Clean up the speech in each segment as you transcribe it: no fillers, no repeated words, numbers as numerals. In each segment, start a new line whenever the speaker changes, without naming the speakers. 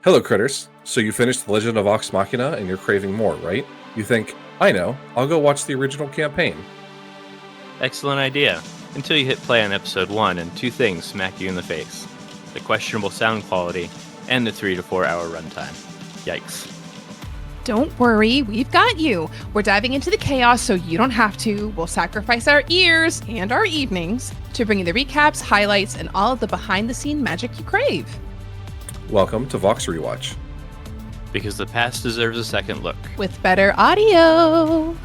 Hello, critters. So you finished The Legend of Vox Machina and you're craving more, right? You think, I know, I'll go watch the original campaign.
Excellent idea. Until you hit play on episode 1 and two things smack you in the face. The questionable sound quality and the 3 to 4 hour runtime. Yikes.
Don't worry, we've got you. We're diving into the chaos so you don't have to. We'll sacrifice our ears and our evenings to bring you the recaps, highlights, and all of the behind-the-scene magic you crave.
Welcome to Vox Rewatch.
Because the past deserves a second look.
With better audio.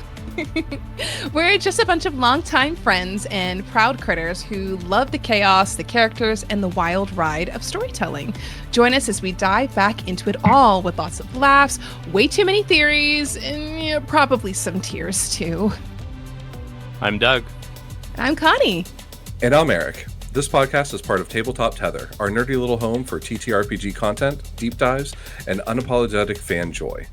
We're just a bunch of longtime friends and proud critters who love the chaos, the characters, and the wild ride of storytelling. Join us as we dive back into it all with lots of laughs, way too many theories, and probably some tears too.
I'm Doug.
I'm Connie.
And I'm Eric. This podcast is part of Tabletop Tether, our nerdy little home for TTRPG content, deep dives, and unapologetic fan joy.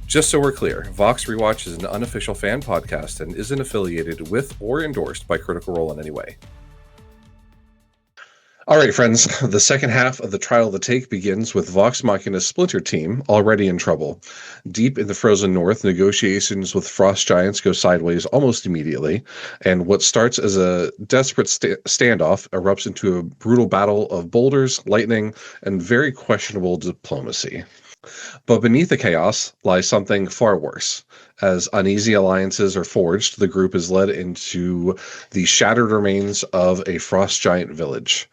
Just so we're clear, Vox Rewatch is an unofficial fan podcast and isn't affiliated with or endorsed by Critical Role in any way. All right, friends, the second half of the Trial of the Take begins with Vox Machina's splinter team already in trouble. Deep in the frozen north, negotiations with frost giants go sideways almost immediately, and what starts as a desperate standoff erupts into a brutal battle of boulders, lightning, and very questionable diplomacy. But beneath the chaos lies something far worse. As uneasy alliances are forged, the group is led into the shattered remains of a frost giant village.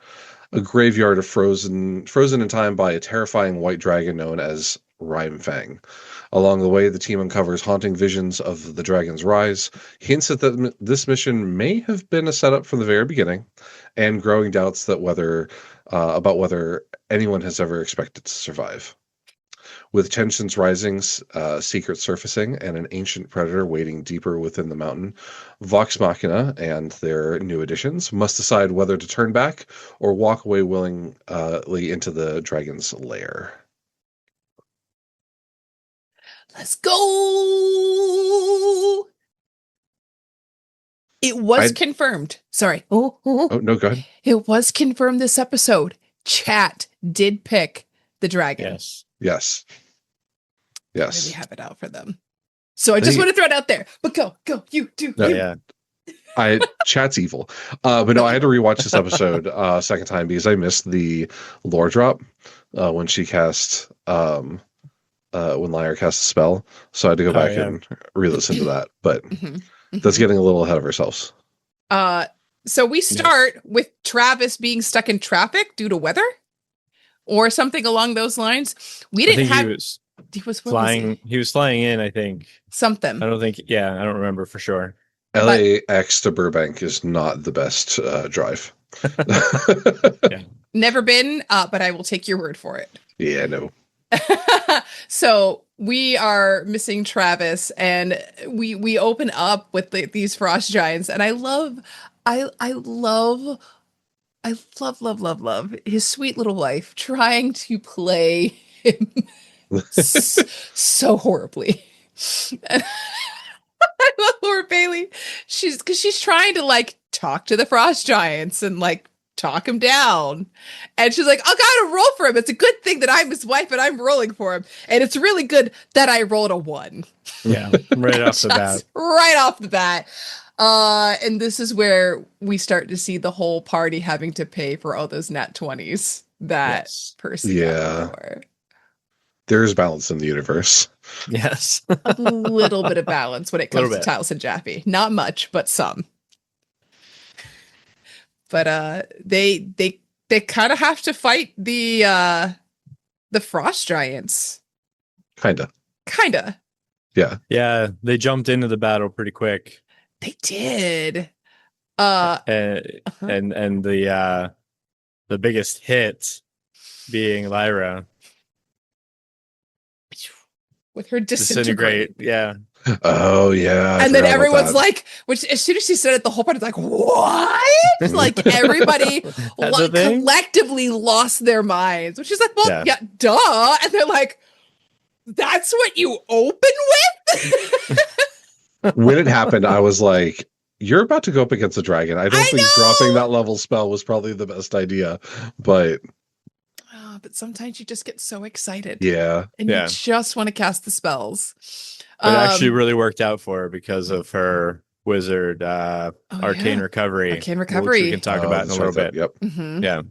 A graveyard of frozen in time by a terrifying white dragon known as Rimefang. Along the way, the team uncovers haunting visions of the dragon's rise, hints that this mission may have been a setup from the very beginning, and growing doubts that about whether anyone has ever expected to survive. With tensions rising, secrets surfacing, and an ancient predator waiting deeper within the mountain, Vox Machina and their new additions must decide whether to turn back or walk away willingly into the dragon's lair.
Let's go! It was confirmed. Sorry.
Oh, no, go ahead.
It was confirmed this episode. Chat did pick the dragon.
Yes.
I really have it out for them. So I just want to throw it out there. But go, you do.
No,
you.
yeah. Chat's evil. But no, I had to rewatch this episode second time because I missed the lore drop when she cast when Lyra cast a spell. So I had to go back and re-listen to that. But that's getting a little ahead of ourselves.
So we start with Travis being stuck in traffic due to weather or something along those lines. We didn't have.
He was flying. He was flying in, I think.
Something.
I don't remember for sure.
LAX to Burbank is not the best drive.
Yeah.
Never been, but I will take your word for it.
Yeah, no.
So we are missing Travis, and we open up with these frost giants, and I love his sweet little wife trying to play him so horribly. I love Laura Bailey. She's trying to talk to the frost giants and talk him down, and she's like, I gotta roll for him. It's a good thing that I'm his wife and I'm rolling for him, and it's really good that I rolled a 1.
Yeah, right off the bat.
Right off the bat. And this is where we start to see the whole party having to pay for all those nat 20s that Percy got for.
There's balance in the universe.
Yes.
A little bit of balance when it comes to Tiles and Jaffe. Not much, but some. But they kind of have to fight the frost giants.
Kinda. Yeah.
Yeah, they jumped into the battle pretty quick.
They did.
And the biggest hit being Lyra.
With her disintegrate.
Yeah.
Oh, yeah.
And then everyone's like, which as soon as she said it, the whole party's like, what? Like everybody collectively lost their minds. Which is like, well, yeah, duh. And they're like, that's what you open with?
When it happened, I was like, you're about to go up against a dragon. I don't think dropping that level spell was probably the best idea, but
But sometimes you just get so excited.
Yeah.
And you just want to cast the spells.
But it actually really worked out for her because of her wizard arcane recovery.
Arcane
Which
recovery.
we can talk about in a little bit.
Yep.
Mm-hmm.
Yeah.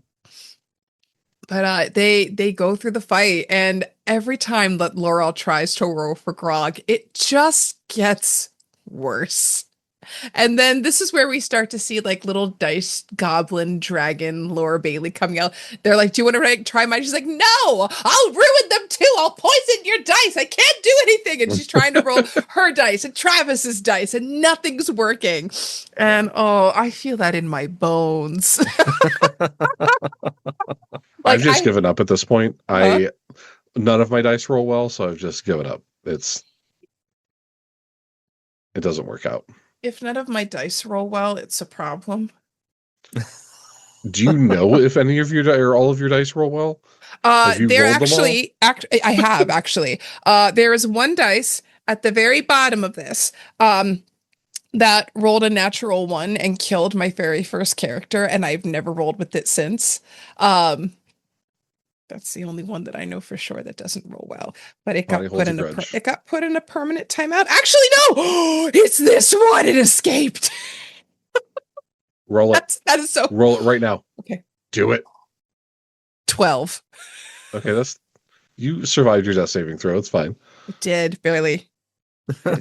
But they go through the fight, and every time that Laurel tries to roll for Grog, it just gets worse. And then this is where we start to see like little dice goblin dragon Laura Bailey coming out. They're like, do you want to try mine? She's like, no, I'll ruin them too. I'll poison your dice. I can't do anything. And she's trying to roll her dice and Travis's dice, and nothing's working. And I feel that in my bones.
I've just given up at this point. None of my dice roll well, so I've just given up. It doesn't work out.
If none of my dice roll well, it's a problem.
Do you know if any of your or all of your dice roll well?
They're actually, I have actually. There is one dice at the very bottom of this that rolled a natural 1 and killed my very first character, and I've never rolled with it since. That's the only one that I know for sure that doesn't roll well. But it got put in a permanent timeout. Actually, no, it's this one. It escaped.
Roll it.
That is so.
Roll it right now.
Okay.
Do it.
12.
Okay, you survived your death saving throw. It's fine.
I did barely.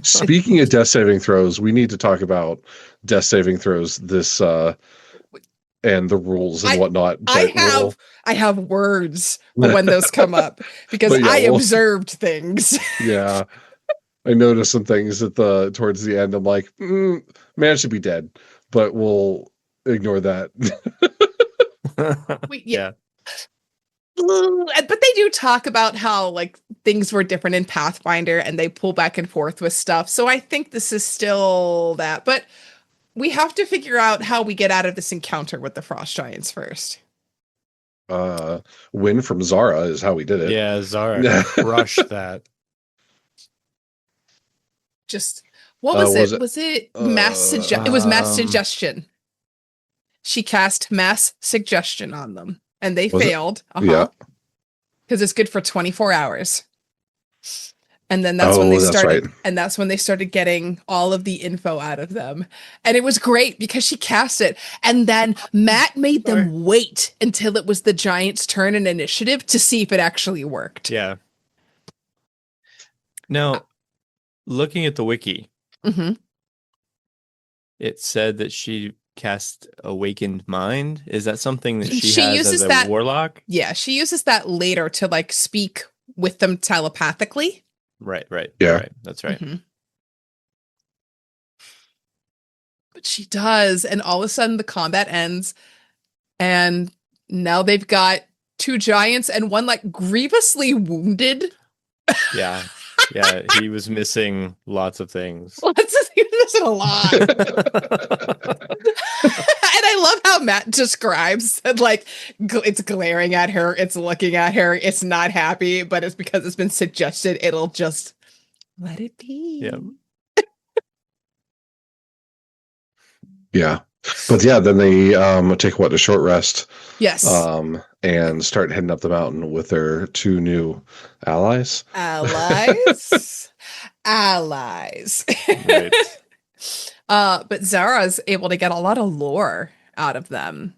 Speaking of death saving throws, we need to talk about death saving throws. This and the rules and whatnot.
I have words when those come up because I observed things.
Yeah. I noticed some things towards the end. I'm like, man should be dead, but we'll ignore that.
Yeah. But they do talk about how like things were different in Pathfinder, and they pull back and forth with stuff. So I think this is still that, but we have to figure out how we get out of this encounter with the Frost Giants first.
Win from Zhara is how we did it.
Yeah, Zhara crushed that.
Just what was it? Was it mass suggestion? It was mass suggestion. She cast mass suggestion on them, and they failed.
Yeah,
because it's good for 24 hours. And then that's when they started, and that's when they started getting all of the info out of them. And it was great because she cast it. And then Matt made them wait until it was the Giants' turn in initiative to see if it actually worked.
Yeah. Now, looking at the wiki, it said that she cast Awakened Mind. Is that something that she has
uses
as a warlock?
Yeah, she uses that later to like speak with them telepathically.
Right.
Yeah.
Right. That's right.
But she does, and all of a sudden the combat ends, and now they've got 2 giants and one like grievously wounded.
Yeah. Yeah, he was missing lots of things.
He was missing a lot. And I love how Matt describes that, like, it's glaring at her, it's looking at her, it's not happy, but it's because it's been suggested, it'll just let it be.
Yeah.
Yeah. But yeah, then they take a short rest.
Yes.
And start heading up the mountain with their 2 new allies.
Allies.
Right.
But Zara's able to get a lot of lore out of them.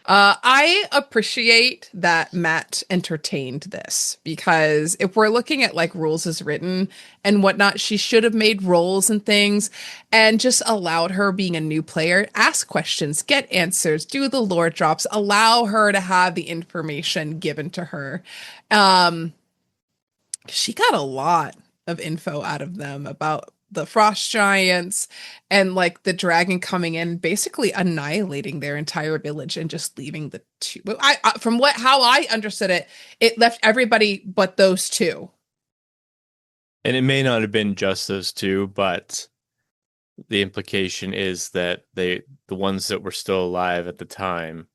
I appreciate that Matt entertained this, because if we're looking at like rules as written and whatnot, she should have made roles and things and just allowed her, being a new player, ask questions, get answers, do the lore drops, allow her to have the information given to her. She got a lot of info out of them about the Frost Giants and like the dragon coming in, basically annihilating their entire village and just leaving the 2. How I understood it, it left everybody but those 2.
And it may not have been just those 2, but the implication is that the ones that were still alive at the time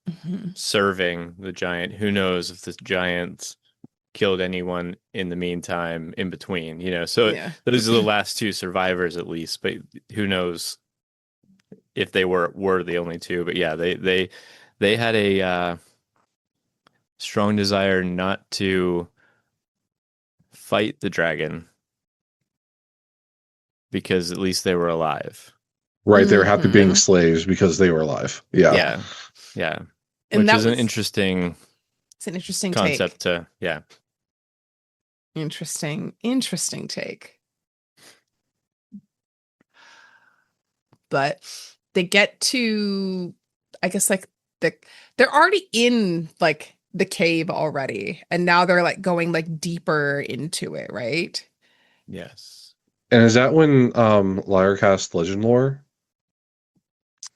serving the giant, who knows if the giants killed anyone in the meantime in between, so those are the last 2 survivors at least, but who knows if they were the only 2. But yeah, they had a strong desire not to fight the dragon because at least they were alive.
Right, they were happy being
Mhm.
slaves because they were alive. Yeah.
Yeah. Yeah.
And
Which
that
is an
was-
interesting
It's an interesting
concept
take. Interesting take. But they get to, I guess, like they're already in like the cave already, and now they're like going like deeper into it, right?
Yes.
And is that when Lyra cast Legend Lore?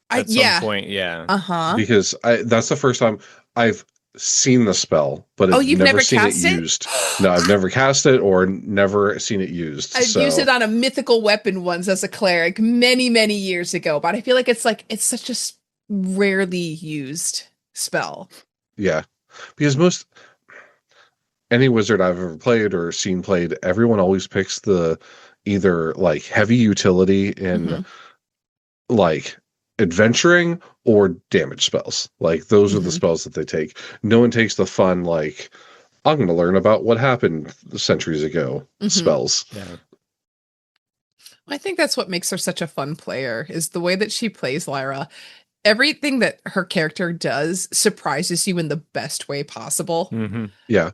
At some point, yeah.
Uh-huh.
Because that's the first time I've seen the spell, but
Oh,
I've
you've
never
never
seen it
cast it?
used. No, I've never cast it or never seen it used.
I've
So
used it on a mythical weapon once as a cleric many years ago, but I feel like it's such a rarely used spell.
yeah, because any wizard I've ever played or seen played, everyone always picks the either like heavy utility in
Mhm.
like adventuring or damage spells. Like those are the
Mhm.
spells that they take. No one takes the fun like I'm going to learn about what happened centuries ago
Mhm.
spells.
Yeah.
I think that's what makes her such a fun player is the way that she plays Lyra. Everything that her character does surprises you in the best way possible.
Mm-hmm.
Yeah.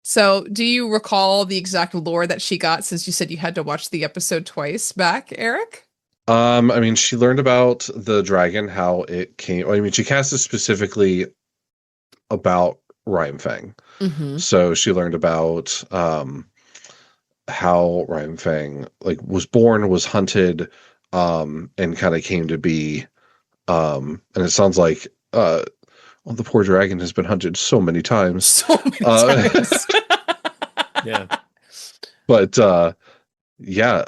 So, do you recall the exact lore that she got since you said you had to watch the episode twice back, Eric?
I mean, she learned about the dragon, how it came. I mean, she cast it specifically about Rimefang.
Mm-hmm.
So she learned about how Rimefang like was born, was hunted, and kind of came to be. And it sounds like the poor dragon has been hunted so many times.
So many times.
Yeah.
But yeah,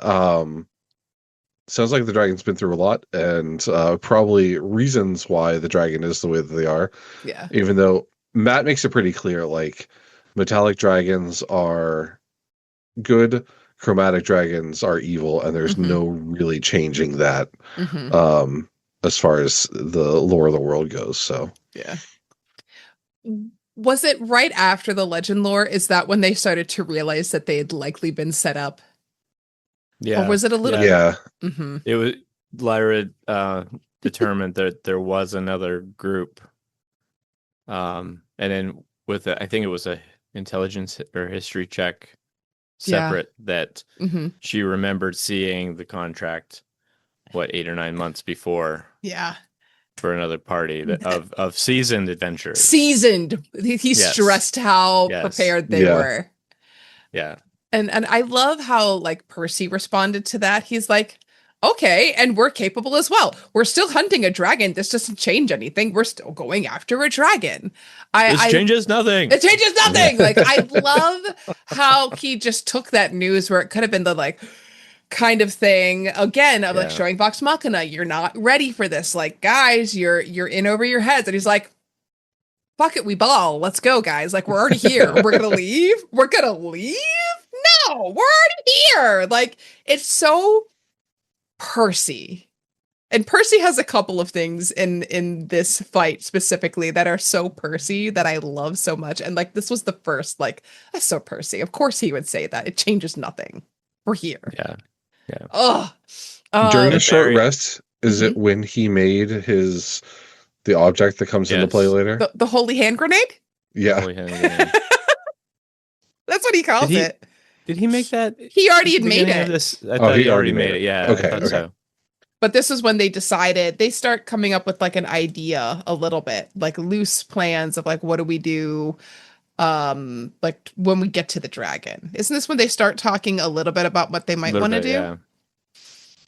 sounds like the dragon's been through a lot, and probably reasons why the dragon is the way that they are.
Yeah.
Even though Matt makes it pretty clear, like metallic dragons are good, chromatic dragons are evil, and there's
Mhm.
no really changing that
Mm-hmm.
as far as the lore of the world goes. So
Yeah. Was it right after the legend lore? Is that when they started to realize that they had likely been set up?
Yeah.
Or was it a little?
yeah,
Mm-hmm.
It was Lyra determined that there was another group. And then with I think it was a intelligence or history check separate that
Mm-hmm.
she remembered seeing the contract 8 or 9 months before
Yeah.
for another party of seasoned adventurers.
Seasoned. He
Yes.
stressed how
Yes.
prepared they
Yeah.
were.
Yeah.
And I love how like Percy responded to that. He's like, okay, and we're capable as well. We're still hunting a dragon. This doesn't change anything. We're still going after a dragon.
This changes nothing.
It changes nothing. Like I love how he just took that news where it could have been the like kind of thing again of like
Yeah.
showing Vox Machina. You're not ready for this. Like guys, you're in over your heads. And he's like, fuck it, we ball. Let's go, guys. Like we're already here. We're gonna leave. We're gonna leave. No, we're already here. Like it's so Percy. And Percy has a couple of things in this fight specifically that are so Percy that I love so much. And like this was the first, like, that's so Percy. Of course he would say that. It changes nothing. We're here.
Yeah. Yeah.
Oh.
during a short
Very-
rest, is it when he made the object that comes into
Yes.
play later?
The holy hand grenade?
Yeah.
Holy hand grenade.
That's what he calls
Did he-
it.
Did he make that?
He already
at
had
the
made
beginning
it.
of this? I thought he already made it. Yeah.
Okay,
I thought
okay.
so.
But this is when they decided they start coming up with like an idea a little bit, like loose plans of like what do we do like when we get to the dragon. Isn't this when they start talking a little bit about what they might
Little
want to
bit,
do?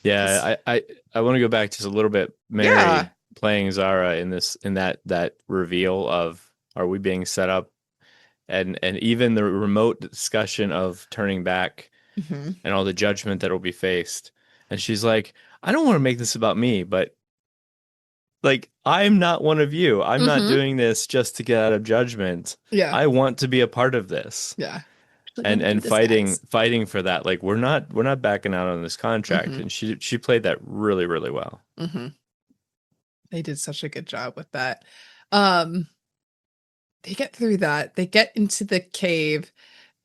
Yeah. I want to go back just a little bit. Mary
Yeah.
playing Zhara in that reveal of are we being set up, and even the remote discussion of turning back
Mhm.
and all the judgment that will be faced. And she's like, I don't want to make this about me, but like I'm not one of you. I'm not
Mhm.
doing this just to get out of judgment.
Yeah.
I want to be a part of this.
Yeah.
And fighting for that. Like we're not backing out on this contract.
Mhm.
And she played that really, really well.
Mm-hmm. They did such a good job with that. they get through that. They get into the cave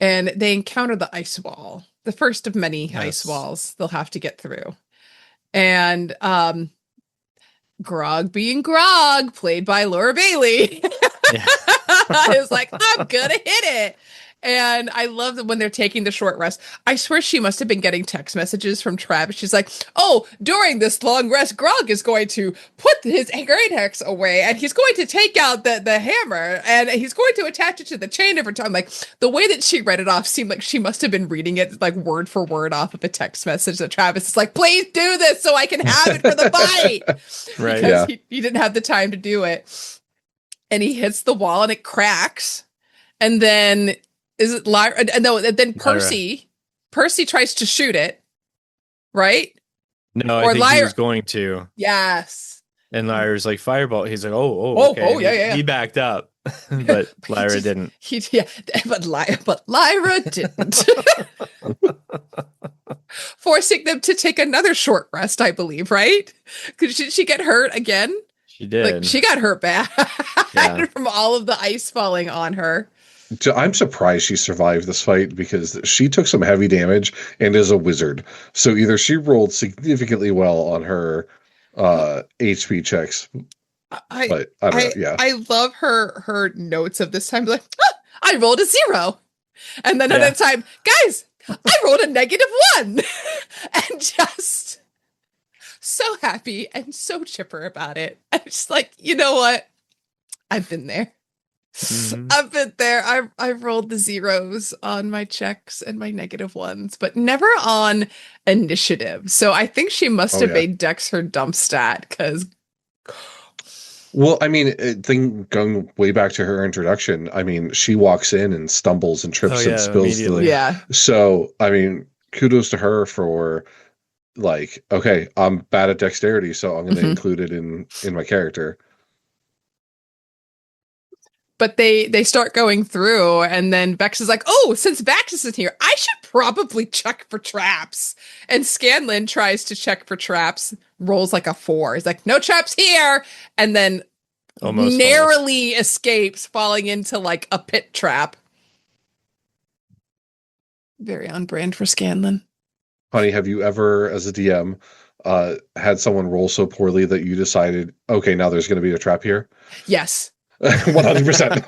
and they encounter the ice wall, the first of many ice walls they'll have to get through. And Grog being Grog, played by Laura Bailey, is like, I'm gonna hit it. And I love that when they're taking the short rest. I swear she must have been getting text messages from Travis. She's like, oh, during this long rest, Grog is going to put his great hex away and he's going to take out the hammer and he's going to attach it to the chain every time. Like, the way that she read it off seemed like she must have been reading it like word for word off of a text message that Travis is like, please do this so I can have it for the fight.
Right.
Because he didn't have the time to do it. And he hits the wall and it cracks. And then is it Lyra? No, then Percy tries to shoot it, right?
No, I think
Lyra.
he was going to.
Yes.
And Lyra's like, fireball. He's like, okay.
Yeah.
He backed up, but Lyra didn't.
But Lyra didn't. Forcing them to take another short rest, I believe, right? Did she get hurt again?
She did.
Like, she got hurt bad from all of the ice falling on her.
I'm surprised she survived this fight because she took some heavy damage and is a wizard. So either she rolled significantly well on her HP checks. I don't know. Yeah.
I love her notes of this time. Like, I rolled a 0. And then another time, guys, I rolled a -1. And just so happy and so chipper about it. I'm just like, you know what? I've been there. Mm-hmm. I've been there. I've rolled the 0s on my checks and my -1s, but never on initiative. So I think she must have made Dex her dump stat because.
Well, I mean, going way back to her introduction, I mean, she walks in and stumbles and trips and spills. So, I mean, kudos to her for like, okay, I'm bad at dexterity, so I'm going to include it in my character.
But they start going through, and then Vex is like, oh, since Vex isn't here, I should probably check for traps. And Scanlan tries to check for traps, rolls like a 4. He's like, no traps here. And then almost narrowly escapes, falling into like a pit trap. Very on brand for Scanlan.
Honey, have you ever, as a DM, had someone roll so poorly that you decided, okay, now there's going to be a trap here?
Yes.
100%.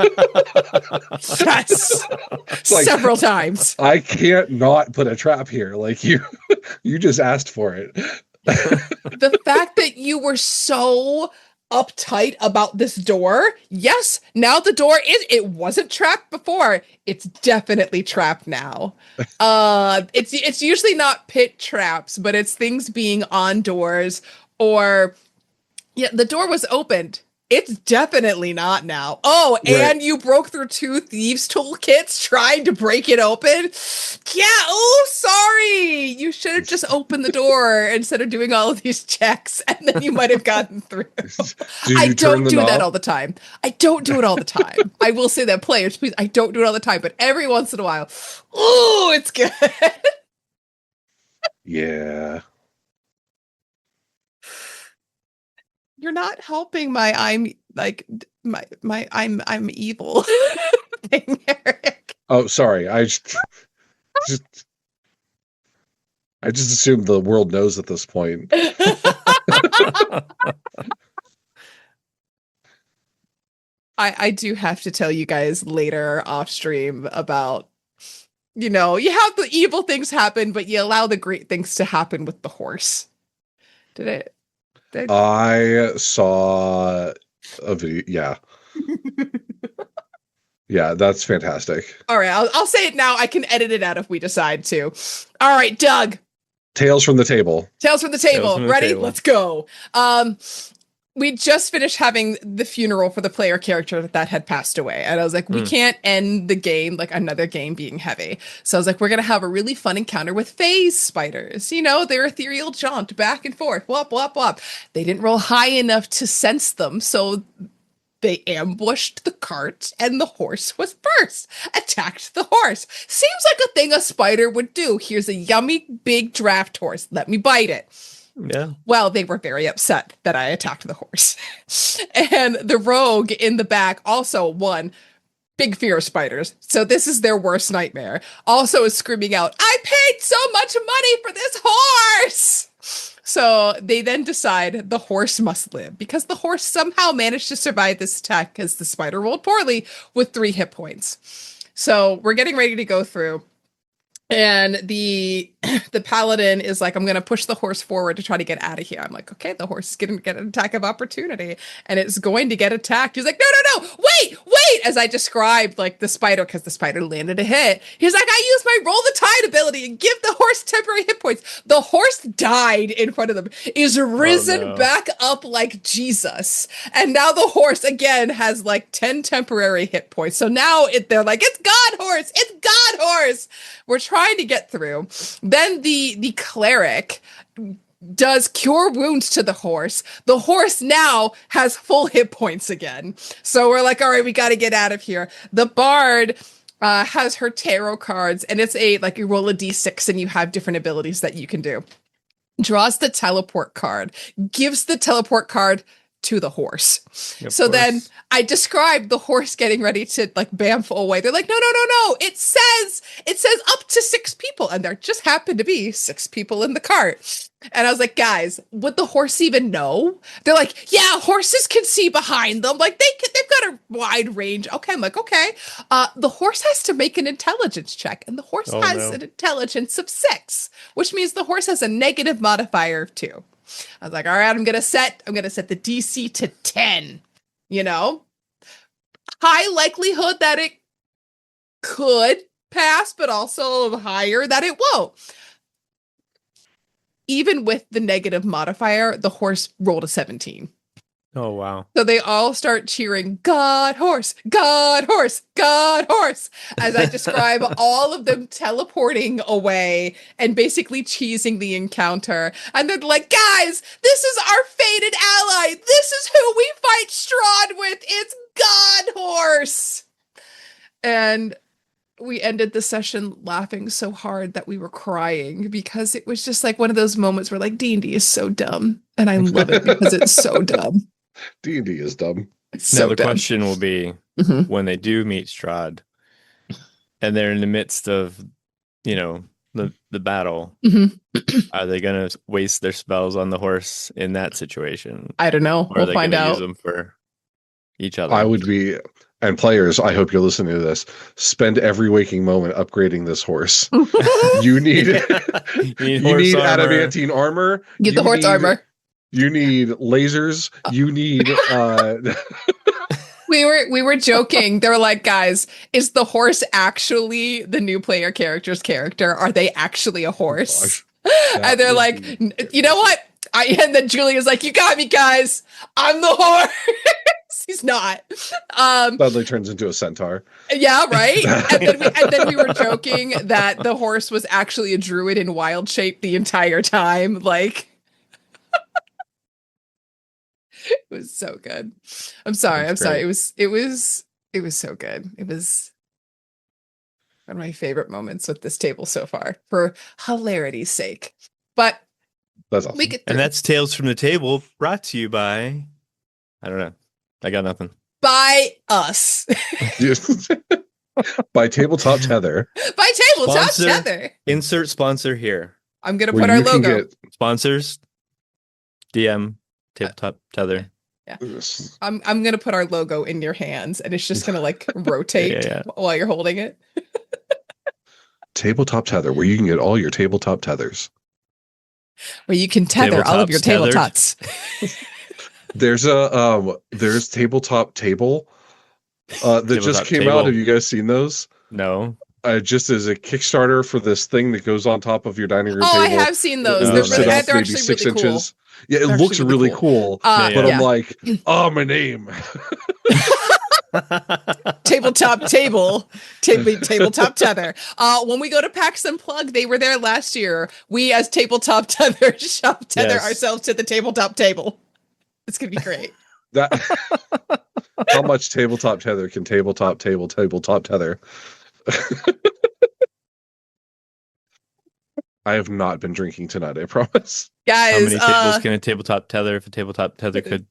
Yes. Like, several times.
I can't not put a trap here. Like you just asked for it.
The fact that you were so uptight about this door. Yes, now the door it wasn't trapped before. It's definitely trapped now. It's usually not pit traps, but it's things being on doors or the door was opened. It's definitely not now. Oh, and you broke through 2 thieves' toolkits trying to break it open? Yeah, oh, sorry. You should have just opened the door instead of doing all of these checks, and then you might have gotten through. I don't do that all the time. I don't do it all the time. I will say that, players, please, I don't do it all the time, but every once in a while, oh, it's good.
Yeah.
You're not helping my I'm evil thing, Eric.
Oh, sorry. I just assumed the world knows at this point.
I do have to tell you guys later off stream about, you have the evil things happen, but you allow the great things to happen with the horse. Did it?
I saw a video. Yeah. Yeah, that's fantastic.
All right, I'll say it now. I can edit it out if we decide to. All right, Doug.
Tales from the table.
Ready? Let's go. We just finished having the funeral for the player character that had passed away. And I was like, we can't end the game like another game being heavy. So I was like, we're going to have a really fun encounter with phase spiders. Their ethereal jaunt back and forth. Whop, whop, whop. They didn't roll high enough to sense them. So they ambushed the cart and the horse was first. Attacked the horse. Seems like a thing a spider would do. Here's a yummy big draft horse. Let me bite it.
Yeah.
Well, they were very upset that I attacked the horse. And the rogue in the back also, one, big fear of spiders. So this is their worst nightmare. Also is screaming out, I paid so much money for this horse. So they then decide the horse must live because the horse somehow managed to survive this attack because the spider rolled poorly with 3 hit points. So we're getting ready to go through. And the paladin is like, I'm going to push the horse forward to try to get out of here. I'm like, okay, the horse is going to get an attack of opportunity and it's going to get attacked. He's like, no, wait. As I described, like the spider, because the spider landed a hit. He's like, I use my roll the tide ability and give the horse temporary hit points. The horse died in front of them, is risen back up like Jesus. And now the horse again has like 10 temporary hit points. So now they're like, it's God horse. It's God horse. We're trying to get through. Then the cleric does cure wounds to the horse. The horse now has full hit points again. So we're like, all right, we got to get out of here. The bard has her tarot cards, and it's like you roll a d6 and you have different abilities that you can do. Draws the teleport card, gives the teleport card to the horse. So then I described the horse getting ready to like bamf away. They're like, no. It says up to 6 people. And there just happened to be 6 people in the cart. And I was like, guys, would the horse even know? They're like, yeah, horses can see behind them. Like they've got a wide range. Okay. I'm like, okay. The horse has to make an intelligence check, and the horse has an intelligence of 6, which means the horse has a negative modifier of 2. I was like, all right, I'm gonna set the DC to 10. You know, high likelihood that it could pass, but also higher that it won't. Even with the negative modifier, the horse rolled a 17.
Oh, wow.
So they all start cheering, God horse, God horse, God horse, as I describe all of them teleporting away and basically cheesing the encounter. And they're like, guys, this is our fated ally. This is who we fight Strahd with. It's God horse. And we ended the session laughing so hard that we were crying because it was just like one of those moments where like D&D is so dumb. And I love it because it's so dumb.
D&D is dumb.
Now the question will be, when they do meet Strahd and they're in the midst of, the battle, are they going to waste their spells on the horse in that situation?
I don't know.
Or
we'll find out.
Use them for each other?
I would be, and players, I hope you're listening to this, spend every waking moment upgrading this horse. You need adamantine armor.
Get the horse armor.
You need lasers. You need
We were joking. They were like, guys, is the horse actually the new player character's character? Are they actually a horse? And they're like, you know what? And then Julia's like, you got me, guys. I'm the horse. He's not.
Suddenly turns into a centaur.
Yeah, right. And then we were joking that the horse was actually a druid in wild shape the entire time. Like, it was so good. I'm sorry. It was so good. It was one of my favorite moments with this table so far, for hilarity's sake. But
that's awesome.
And that's Tales from the Table, brought to you by, I don't know. I got nothing.
By us.
By Tabletop Tether.
By Tabletop Tether.
Insert sponsor here.
I'm going to put our logo.
Sponsors, DM, Tabletop Tether.
Yeah. I'm going to put our logo in your hands, and it's just going to like rotate while you're holding it.
Tabletop Tether, where you can get all your tabletop tethers.
Where you can tether all of your tabletops.
There's Tabletop Table that just came out. Have you guys seen those?
No.
Just as a Kickstarter for this thing that goes on top of your dining room table.
I have seen those. They're actually
maybe 6
really cool.
inches. Yeah, it looks really cool. But I'm like, my name.
Tabletop Tether. When we go to PAX Unplugged, they were there last year. We, as Tabletop Tether, tether ourselves to the tabletop table. It's gonna be great.
How much tabletop tether can tabletop tether? I have not been drinking tonight, I promise.
Guys,
how many tables can a tabletop tether if a tabletop tether could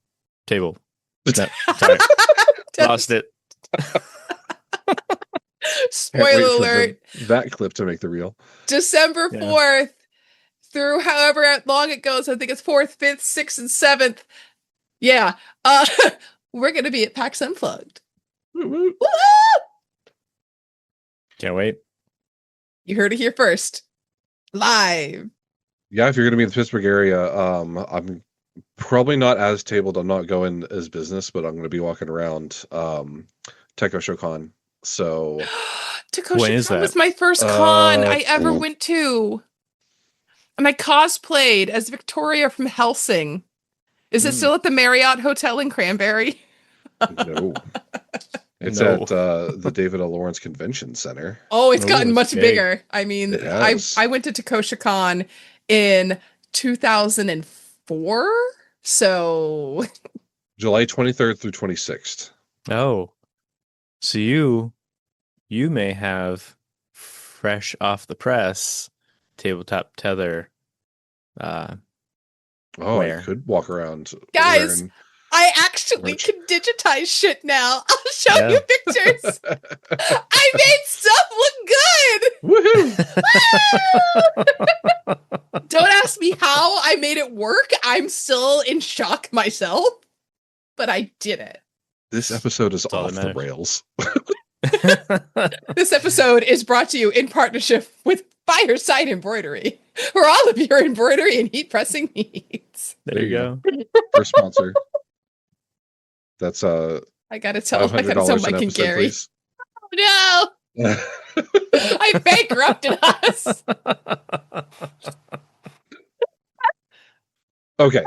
table? No, sorry. Lost it.
Spoiler alert.
That clip to make the reel.
December 4th through however long it goes. I think it's 4th, 5th, 6th, and 7th. Yeah. We're going to be at PAX Unplugged. Woo-hoo!
Can't wait.
You heard it here first. Live.
Yeah, if you're going to be in the Pittsburgh area, I'm probably not as tabled. I'm not going as business, but I'm going to be walking around TechnoShowCon. So
TechnoShowCon was my first con I ever went to. And I cosplayed as Victoria from Helsing. Is it still at the Marriott Hotel in Cranberry?
No. It's at the David L. Lawrence Convention Center.
Oh, it's gotten much bigger. I mean, I went to TechnoShowCon in 2004. So
July 23rd through 26th.
Oh. So you may have fresh off the press tabletop tether.
I
where?
could walk around.
Guys, I actually can digitize shit now. I'll show you pictures. I made stuff look good. Woohoo! Don't ask me how I made it work. I'm still in shock myself, but I did it.
This episode is off the rails.
This episode is brought to you in partnership with Fireside Embroidery, for all of your embroidery and heat pressing needs.
There you go.
First sponsor. That's
I gotta tell Mike and Gary.
Please.
Oh no! I bankrupted us.
Okay.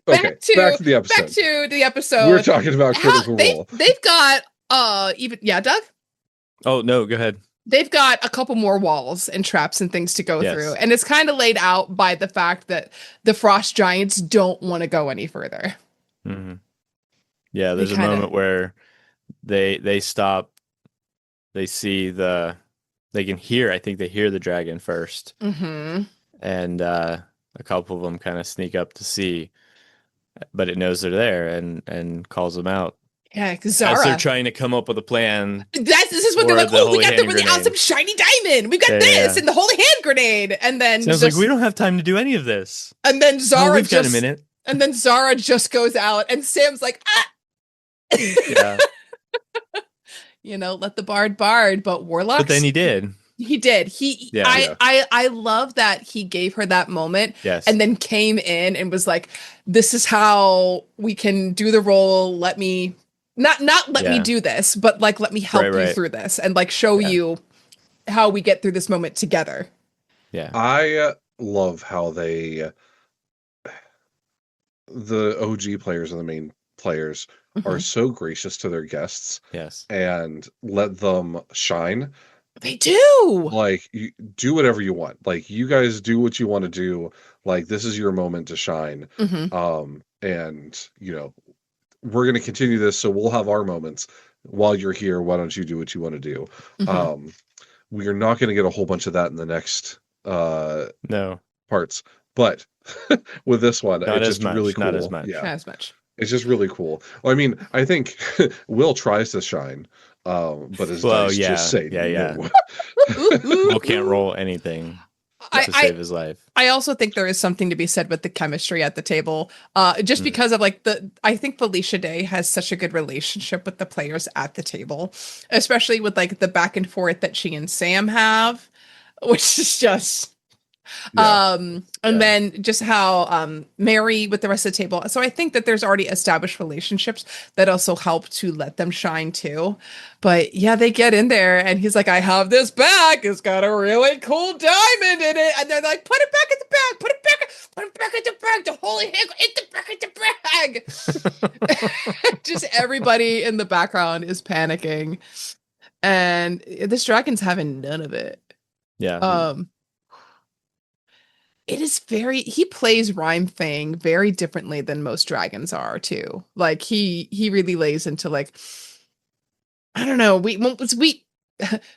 Back to the episode.
Back to the episode.
We're talking about Critical Role.
They've got Doug?
Oh no, go ahead.
They've got a couple more walls and traps and things to go through. And it's kind of laid out by the fact that the frost giants don't want to go any further.
Mm-hmm. Yeah, there's a moment where they stop. They see they can hear, I think they hear the dragon first.
Mm-hmm.
And a couple of them kind of sneak up to see, but it knows they're there and calls them out.
Yeah, because Zhara.
As they're trying to come up with a plan.
This is what they're like, we got the really awesome shiny diamond. We got this and the holy hand grenade. And then
sounds like we don't have time to do any of this.
And then Zhara
we've got a minute.
And then Zhara just goes out and Sam's like,
Yeah.
Let the bard, but warlocks.
But then he did.
He did. I love that he gave her that moment.
Yes.
And then came in and was like, this is how we can do the role. Let me not let me do this, but like let me help you through this and like show you how we get through this moment together.
Yeah.
I love how the OG players and the main players are so gracious to their guests.
Yes.
And let them shine.
They do.
Like, you do whatever you want. Like, you guys do what you want to do. Like, this is your moment to shine.
Mm-hmm.
And, we're going to continue this, so we'll have our moments. While you're here, why don't you do what you want to do?
Mm-hmm.
We are not going to get a whole bunch of that in the next parts. But with this one, it's just really cool.
Not as much.
Yeah. Not as much.
It's just really cool. Well, I mean, I think Will tries to shine, but his dice just say no.
Will can't roll anything to save his life.
I also think there is something to be said with the chemistry at the table, just because of like I think Felicia Day has such a good relationship with the players at the table, especially with like the back and forth that she and Sam have, which is just... then just how Mary with the rest of the table. So I think that there's already established relationships that also help to let them shine too. But yeah, they get in there and he's like, I have this bag. It's got a really cool diamond in it. And they're like, put it back in the bag, put it back in the bag. The holy hand in the back in the bag. Just everybody in the background is panicking. And this dragon's having none of it.
Yeah.
It is he plays Rimefang very differently than most dragons are too. Like he really lays into like, I don't know. We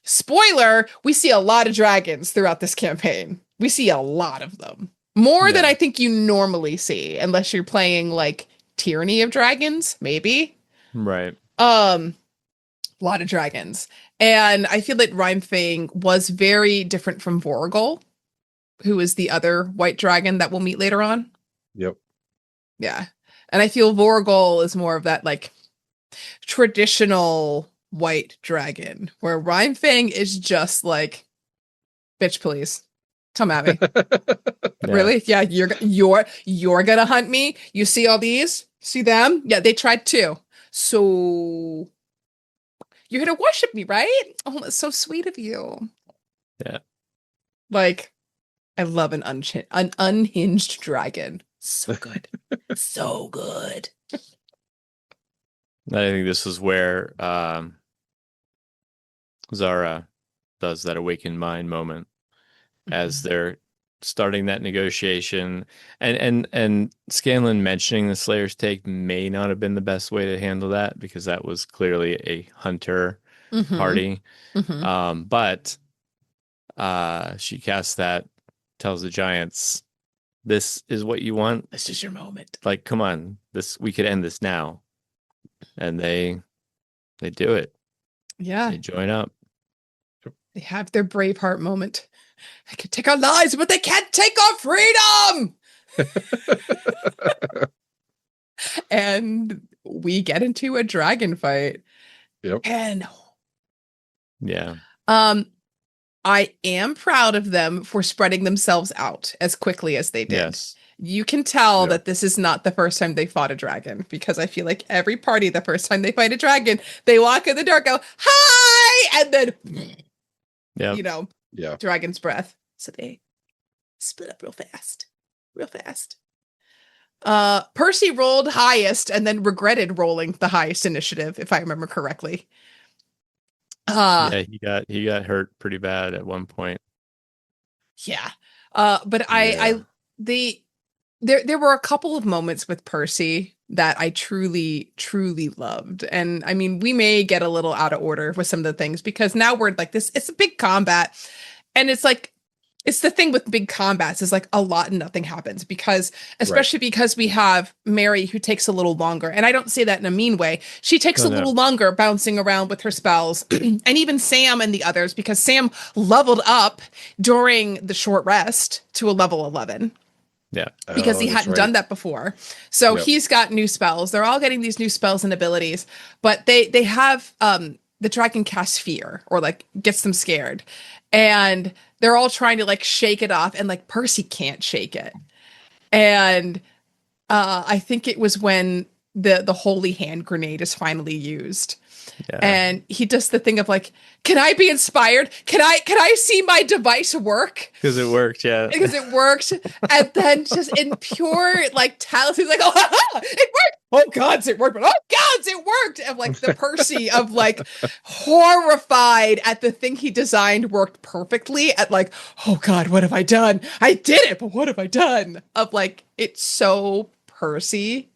spoiler, we see a lot of dragons throughout this campaign. We see a lot of them. More than I think you normally see, unless you're playing like Tyranny of Dragons, maybe.
Right.
A lot of dragons. And I feel that Rimefang was very different from Vorgol, who is the other white dragon that we'll meet later on.
Yep.
Yeah. And I feel Vorgol is more of that like traditional white dragon, where Rimefang is just like, bitch, please. Come at me.
Yeah.
Really? Yeah, you're gonna hunt me. You see all these? See them? Yeah, they tried too. So you're gonna worship me, right? Oh, that's so sweet of you.
Yeah.
Like, I love an unhinged dragon. So good. So good.
I think this is where Zhara does that awakened mind moment as they're starting that negotiation, and Scanlan mentioning the Slayer's take may not have been the best way to handle that, because that was clearly a hunter party. But she casts that, tells the giants, this is what you want.
This is your moment.
Like, come on, we could end this now. And they do it.
Yeah.
They join up.
They have their Braveheart moment. They can take our lives, but they can't take our freedom. And we get into a dragon fight.
Yep.
And
Yeah.
I am proud of them for spreading themselves out as quickly as they did.
Yes.
You can tell
Yep.
that this is not the first time they fought a dragon, because I feel like every party, the first time they fight a dragon, they walk in the door, go, hi, and then,
Yeah.
you know,
Yeah.
dragon's breath. So they split up real fast. Percy rolled highest and then regretted rolling the highest initiative, if I remember correctly.
Yeah, he got hurt pretty bad at one point.
Yeah. But there were a couple of moments with Percy that I truly, truly loved. And I mean, we may get a little out of order with some of the things, because now we're like this, it's a big combat. And it's like, it's the thing with big combats is like a lot and nothing happens, because especially because we have Mary, who takes a little longer. And I don't say that in a mean way. She takes a little longer bouncing around with her spells. And even Sam and the others, because Sam leveled up during the short rest to a level 11.
Yeah.
Because he hadn't done that before. So
Yep.
he's got new spells. They're all getting these new spells and abilities, but they have the dragon casts fear, or like gets them scared. And they're all trying to like shake it off, and like Percy can't shake it. And I think it was when the holy hand grenade is finally used.
Yeah.
And he does the thing of like, can I be inspired? Can I see my device work?
Because it worked, yeah.
Because it worked. And then just in pure like talent, he's like, oh, it worked. Oh God, it worked. But oh God, it worked. And like the Percy of like horrified at the thing he designed worked perfectly, at like, oh God, what have I done? I did it, but what have I done? Of like, it's so Percy.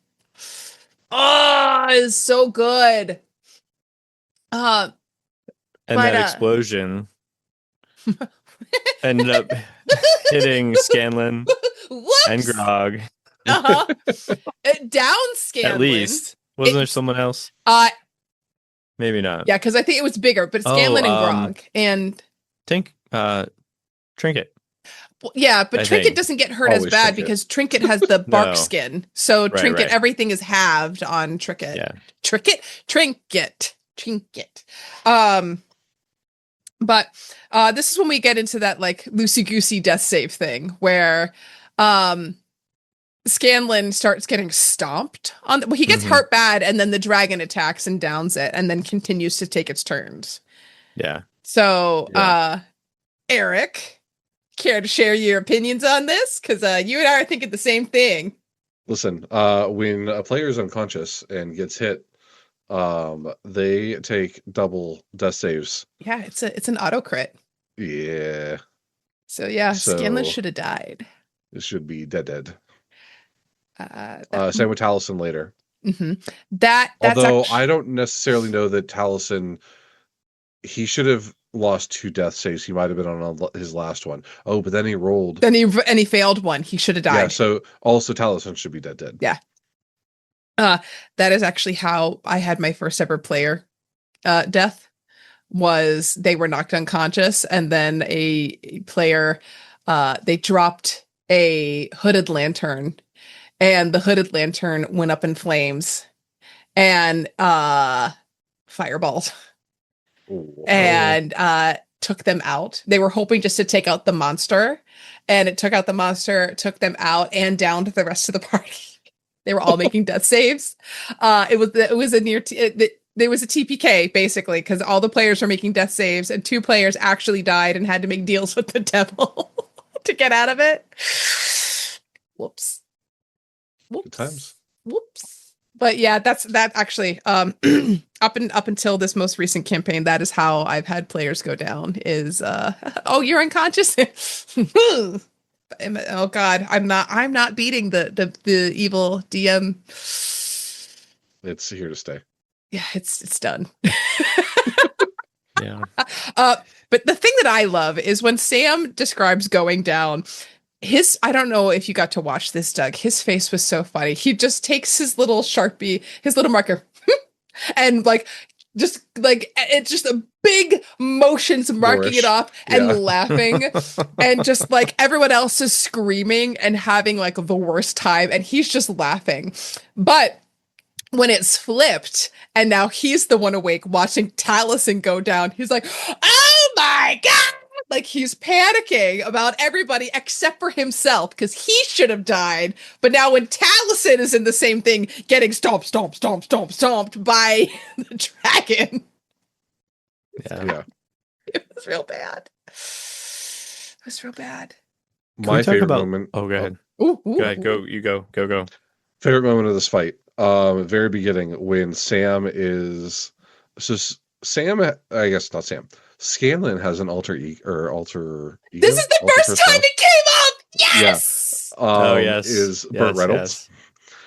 Oh, it's so good.
And
but,
that explosion ended up hitting Scanlan
Whoops!
and Grog.
Down Scanlan.
At least. Wasn't there someone else? Maybe not.
Yeah, because I think it was bigger, but Scanlan and Grog. And
Trinket.
well, yeah, but
I
Trinket
think.
docket doesn't get hurt as
Always
bad
Trinket.
because Trinket has the bark
No.
skin. So
Right,
Trinket,
right.
everything is halved on Trinket.
Yeah.
Trinket. But this is when we get into that like loosey-goosey death save thing, where Scanlan starts getting stomped on. Well, he gets hurt bad, and then the dragon attacks and downs it, and then continues to take its turns.
Yeah.
So, Eric, care to share your opinions on this? Because you and I are thinking the same thing.
Listen, when a player is unconscious and gets hit, they take double death saves.
Yeah, it's an auto crit.
Yeah,
So yeah, Scanlan
So-
should have died.
it should be dead.
That,
Same with Taliesin later.
that's
Although
actu-
I don't necessarily know that Taliesin, he should have lost 2 death saves. He might have been on his last one. Oh, but then he rolled.
then he failed one. He should have died.
Yeah, so also Taliesin should be dead.
Yeah. That is actually how I had my first ever player death. was they were knocked unconscious, and then a player, they dropped a hooded lantern, and the hooded lantern went up in flames and fireballed and took them out. They were hoping just to take out the monster, and it took out the monster, took them out and down to the rest of the party. They were all making death saves. It was a there was a TPK basically, because all the players were making death saves, and 2 players actually died and had to make deals with the devil to get out of it. Whoops.
Good times.
Whoops. But yeah, that actually up until this most recent campaign, that is how I've had players go down is oh, you're unconscious. Oh god, I'm not beating the evil DM.
It's here to stay.
Yeah, it's done.
Yeah.
But the thing that I love is when Sam describes going down, I don't know if you got to watch this, Doug. His face was so funny. He just takes his little Sharpie, his little marker, and it's just a big motions marking it off and laughing, and just like everyone else is screaming and having like the worst time, and he's just laughing. But when it's flipped and now he's the one awake watching Taliesin go down, he's like, oh my god, like he's panicking about everybody except for himself because he should have died. But now when Taliesin is in the same thing, getting stomped by the dragon.
Yeah.
It was real bad. It was real bad.
My favorite moment.
Oh, go ahead.
Ooh,
Go ahead. Go. You go. Go.
Favorite moment of this fight. Very beginning when Sam is Sam. I guess not Sam. Scanlan has an alter ego.
This is the first time it came up. Yes.
Yeah.
Yes.
Is Burt Reynolds.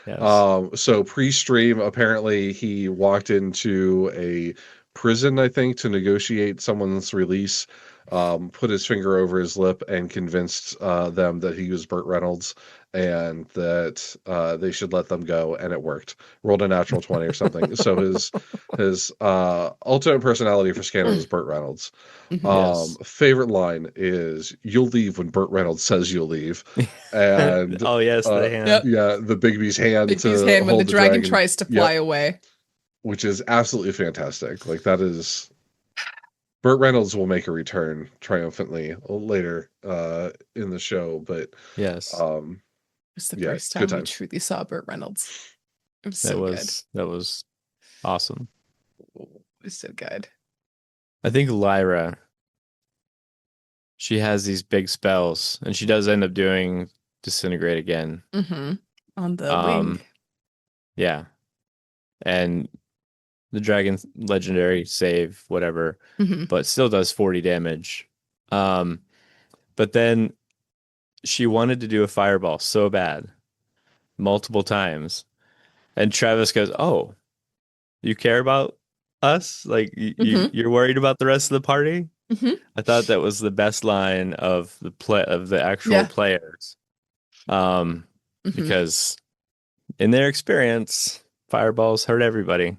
Yes.
So pre-stream, apparently he walked into a prison, I think, to negotiate someone's release. Put his finger over his lip and convinced them that he was Burt Reynolds and that they should let them go, and it worked. Rolled a natural 20 or something. So his ultimate personality for Scanlan is Burt Reynolds. Favorite line is, "You'll leave when Burt Reynolds says you'll leave." And
oh yes, the hand.
Yeah, the Bigby's hand
when the dragon tries to fly away.
Which is absolutely fantastic. Like that is Burt Reynolds will make a return triumphantly later in the show, but
yes,
it's the first time we truly saw Burt Reynolds. It was so good.
That was awesome.
It was so good.
I think Lyra, she has these big spells, and she does end up doing disintegrate again.
On the wing.
Yeah, and the dragon legendary save, whatever, but still does 40 damage. But then she wanted to do a fireball so bad, multiple times. And Travis goes, "Oh, you care about us? Like you're worried about the rest of the party?" I thought that was the best line of the actual players. Because in their experience, fireballs hurt everybody.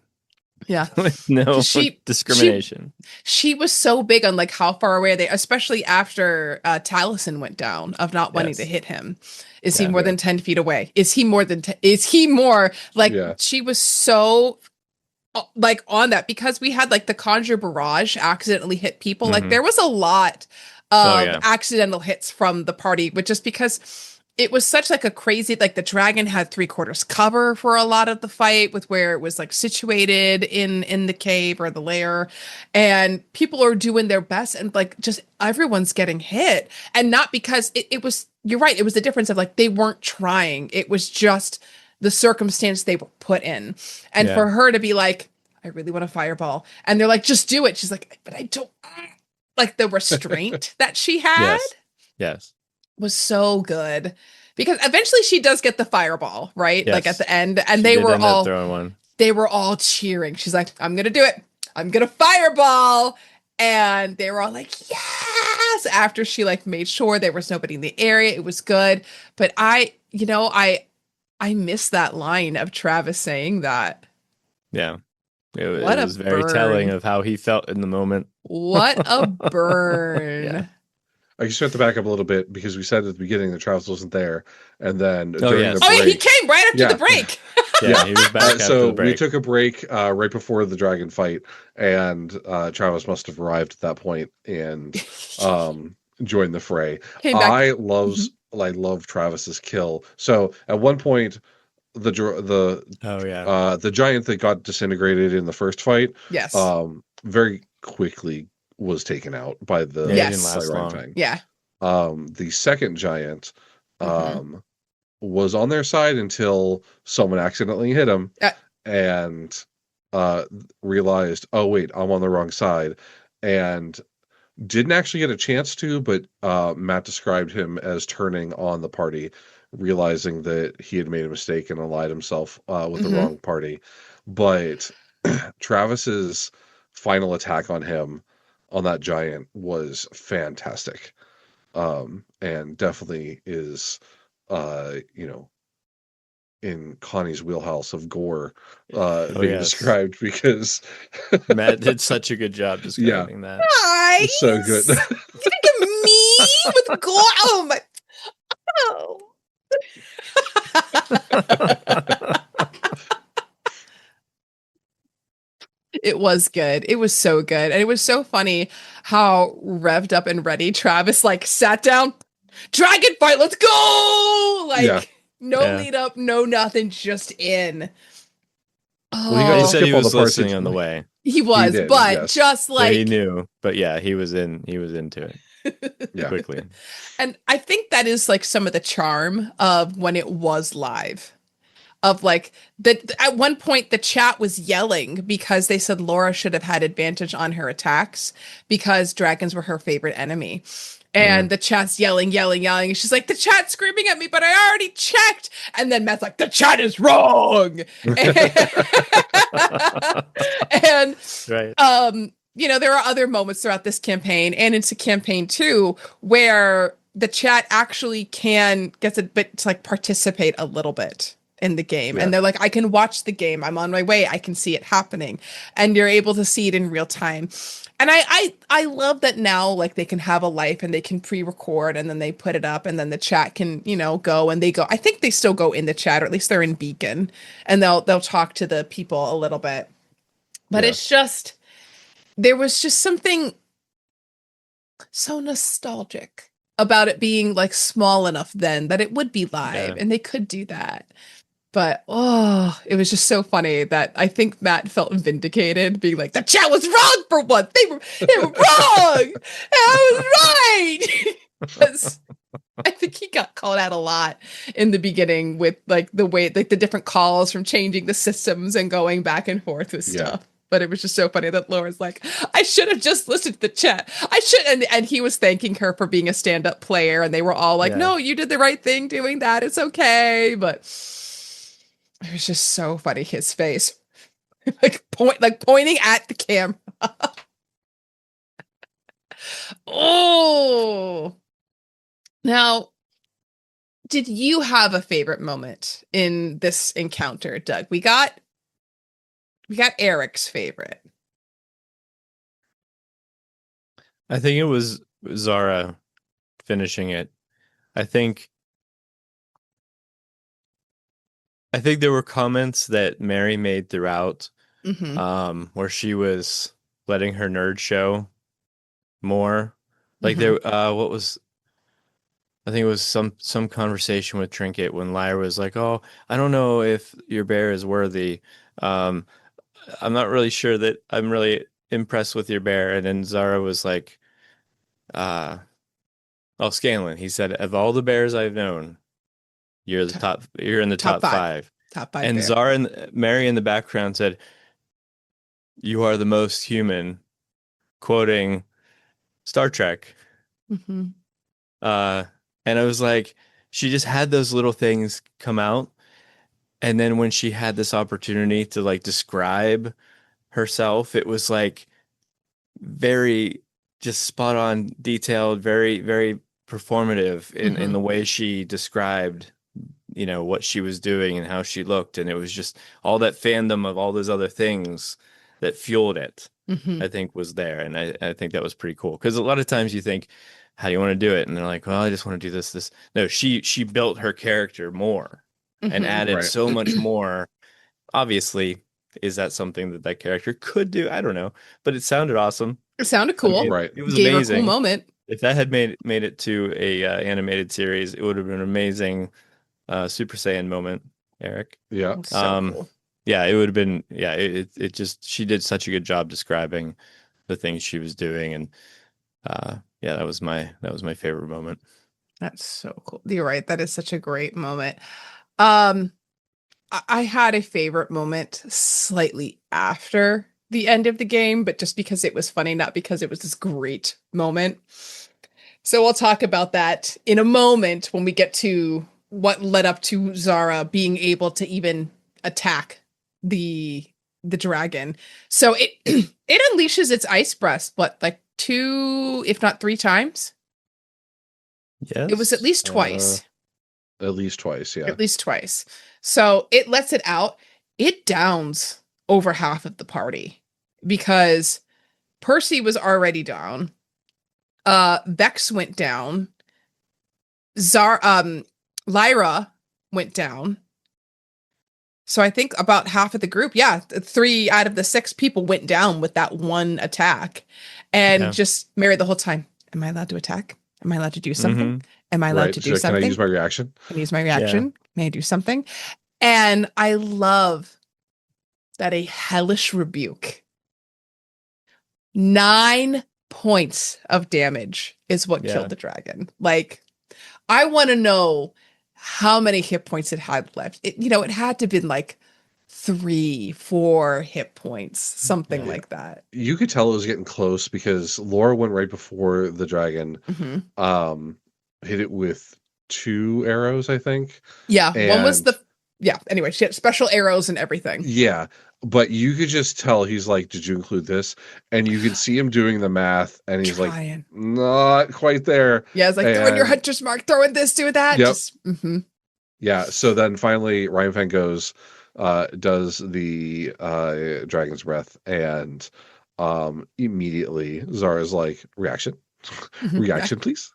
Yeah.
With no discrimination.
She was so big on like how far away are they, especially after Taliesin went down, of not wanting to hit him. Is he more than 10 feet away? Is he more she was so like on that, because we had like the conjure barrage accidentally hit people. Like there was a lot of accidental hits from the party, but just because it was such like a crazy, like the dragon had 3/4 cover for a lot of the fight with where it was like situated in the cave or the lair, and people are doing their best, and like just everyone's getting hit, and not because it was, you're right, it was the difference of like they weren't trying, it was just the circumstance they were put in, and for her to be like, I really want a fireball, and they're like, just do it, she's like, but I don't, like the restraint that she had.
Yes.
Was so good, because eventually she does get the fireball, right? Like at the end, and they were all cheering. She's like, I'm gonna do it, I'm gonna fireball, and they were all like, yes, after she like made sure there was nobody in the area. It was good, but I miss that line of Travis saying that.
It
What a
was very telling
burn.
of how he felt in the moment.
What a burn.
Yeah.
I just have to back up a little bit because we said at the beginning that Travis wasn't there, and then during
yes.
the
Oh,
break,
yeah, he came right after
Yeah.
the break.
Yeah, he was back after
so
the break.
we took a break right before the dragon fight, and Travis must have arrived at that point and joined the fray.
Came back.
I love Travis's kill. So at one point,
Oh yeah.
the giant that got disintegrated in the first fight,
Yes.
very quickly was taken out by the
Yeah,
Yes.
it didn't
by
last long.
Rimefang.
Yeah.
The second giant
Mhm.
was on their side until someone accidentally hit him and realized, oh wait, I'm on the wrong side, and didn't actually get a chance to, but Matt described him as turning on the party, realizing that he had made a mistake and allied himself with the
Mhm.
wrong party. But Travis's final attack on him, on that giant, was fantastic. And definitely is, in Connie's wheelhouse of gore being
yes.
described, because
Matt did such a good job describing that.
Nice.
so good.
You think of me with gold? Oh my! Oh. It was good. It was so good, and it was so funny how revved up and ready Travis like sat down. Dragon fight, let's go! Like
Yeah.
no
Yeah.
lead up, no nothing, just in.
Well, he got
He
to
Oh,
said
skip
he
all
was
the parts
listening
that-
on the way.
he was,
did,
but
yes.
just
So
like
he knew. But yeah, he was into it
Yeah.
quickly.
And I think that is like some of the charm of when it was live. Of like at one point the chat was yelling because they said Laura should have had advantage on her attacks because dragons were her favorite enemy. And the chat's yelling. And she's like, the chat's screaming at me, but I already checked. And then Matt's like, the chat is wrong. And
Right.
there are other moments throughout this campaign and into campaign 2 where the chat actually gets a bit to like participate a little bit in the game.
Yeah.
And they're like, I can watch the game. I'm on my way. I can see it happening. And you're able to see it in real time. And I love that now, like they can have a life and they can pre-record and then they put it up and then the chat can, go and they go. I think they still go in the chat, or at least they're in Beacon, and they'll talk to the people a little bit. But
Yeah.
it's just, there was just something so nostalgic about it being like small enough then that it would be live and they could do that. But it was just so funny that I think Matt felt vindicated, being like, the chat was wrong for once. They were wrong. I was right. Because I think he got called out a lot in the beginning with like the way, like the different calls from changing the systems and going back and forth with stuff. But it was just so funny that Laura's like, I should have just listened to the chat. I should. And he was thanking her for being a stand-up player. And they were all like, no, you did the right thing doing that. It's okay. But it was just so funny, his face. pointing at the camera. Oh. Now, did you have a favorite moment in this encounter, Doug? We got Eric's favorite.
I think it was Zhara finishing it. I think there were comments that Mary made throughout, where she was letting her nerd show more. Like what was? I think it was some conversation with Trinket when Lyra was like, "Oh, I don't know if your bear is worthy. I'm not really sure that I'm really impressed with your bear." And then Zhara was like, Scanlan. He said, "Of all the bears I've known, you're the top. You're in the top five.
Top 5.
And
bear.
Zara and Mary in the background said, "You are the most human," quoting Star Trek. And I was like, she just had those little things come out. And then when she had this opportunity to like describe herself, it was like very just spot on, detailed, very, very performative in the way she described, what she was doing and how she looked. And it was just all that fandom of all those other things that fueled it,
Mhm.
I think was there. And I think that was pretty cool. Because a lot of times you think, how do you want to do it? And they're like, well, I just want to do this. No, she built her character more and
Mhm.
added
Right.
so much more. Obviously, is that something that that character could do? I don't know, but it sounded awesome.
It sounded
I mean,
cool.
Right.
it was
Gave her a
amazing.
cool moment.
If that had made it to a animated series, it would have been an amazing Super Saiyan moment, Eric.
Yeah.
So cool.
Yeah, it would have been. Yeah, it just she did such a good job describing the things she was doing, and yeah, that was my favorite moment.
That's so cool. You're right. That is such a great moment. I had a favorite moment slightly after the end of the game, but just because it was funny, not because it was this great moment. So we'll talk about that in a moment when we get to what led up to Zhara being able to even attack the dragon. So it it unleashes its ice breath, what, like 2, if not 3 times?
Yes,
It was at least twice.
At least twice. Yeah.
At least twice. So it lets it out. It downs over half of the party because Percy was already down. Vex went down. Lyra went down. So I think about half of the group, 3 out of the 6 people went down with that one attack. And just Mary the whole time, am I allowed to attack? Am I allowed to do something? Am I allowed to do something?
Can I use my reaction?
Can I use my reaction? May I do something? And I love that a hellish rebuke, 9 points of damage is what killed the dragon. Like, I want to know how many hit points it had left. It had to have been like 3, 4 hit points, something like that.
You could tell it was getting close because Laura went right before the dragon.
Mm-hmm.
Hit it with 2 arrows, I think.
Yeah, one was anyway, she had special arrows and everything.
Yeah, but you could just tell he's like, did you include this? And you could see him doing the math, and he's
Trying.
like, not quite there.
Yeah, it's like throwing your hunter's mark, throwing this, doing that.
Yep. Yeah, so then finally Rimefang goes, does the dragon's breath, and immediately Zara's like, reaction, please.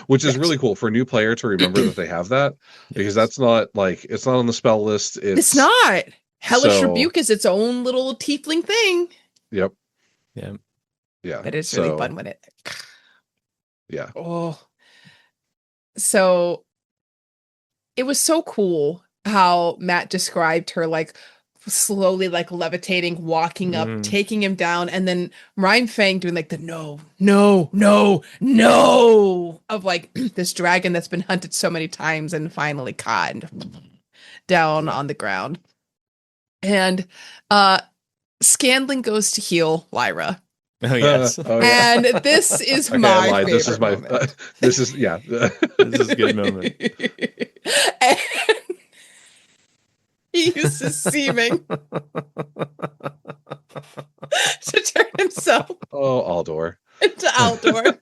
Which is really cool for a new player to remember that they have that, because that's not like, it's not on the spell list.
It's not. Hellish Rebuke is its own little tiefling thing.
Yep.
Yeah.
But it's really fun when it.
Yeah.
Oh. So it was so cool how Matt described her, like, slowly, like, levitating, walking up, taking him down, and then Rimefang doing like the no of like this dragon that's been hunted so many times and finally caught and down on the ground. And Scanlan goes to heal Lyra.
Oh yes.
And this is my favorite.
This is my
moment.
this is
this is a good moment.
And he uses seeming to turn himself
Aldor
into Aldor.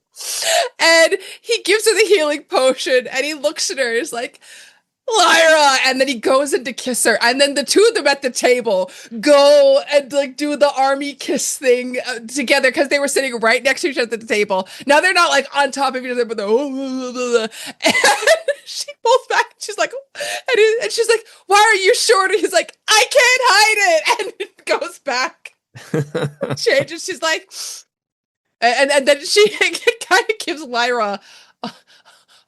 And he gives her the healing potion and he looks at her and is like, Lyra, and then he goes in to kiss her, and then the two of them at the table go and like do the army kiss thing together because they were sitting right next to each other at the table. Now they're not like on top of each other, but they're and she pulls back. And she's like, and she's like, "Why are you short?" And he's like, "I can't hide it," and it goes back, changes. She's like, and then she kind of gives Lyra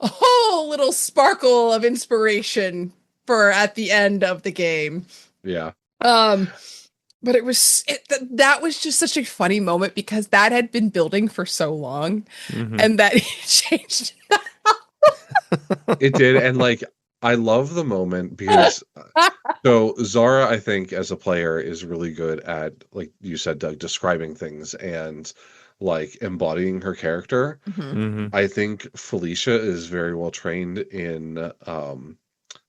a whole little sparkle of inspiration for at the end of the game.
Yeah.
But it was that was just such a funny moment because that had been building for so long, and that he changed.
It did, and like I love the moment because so Zara, I think, as a player, is really good at, like you said, Doug, describing things and like embodying her character. I think Felicia is very well trained in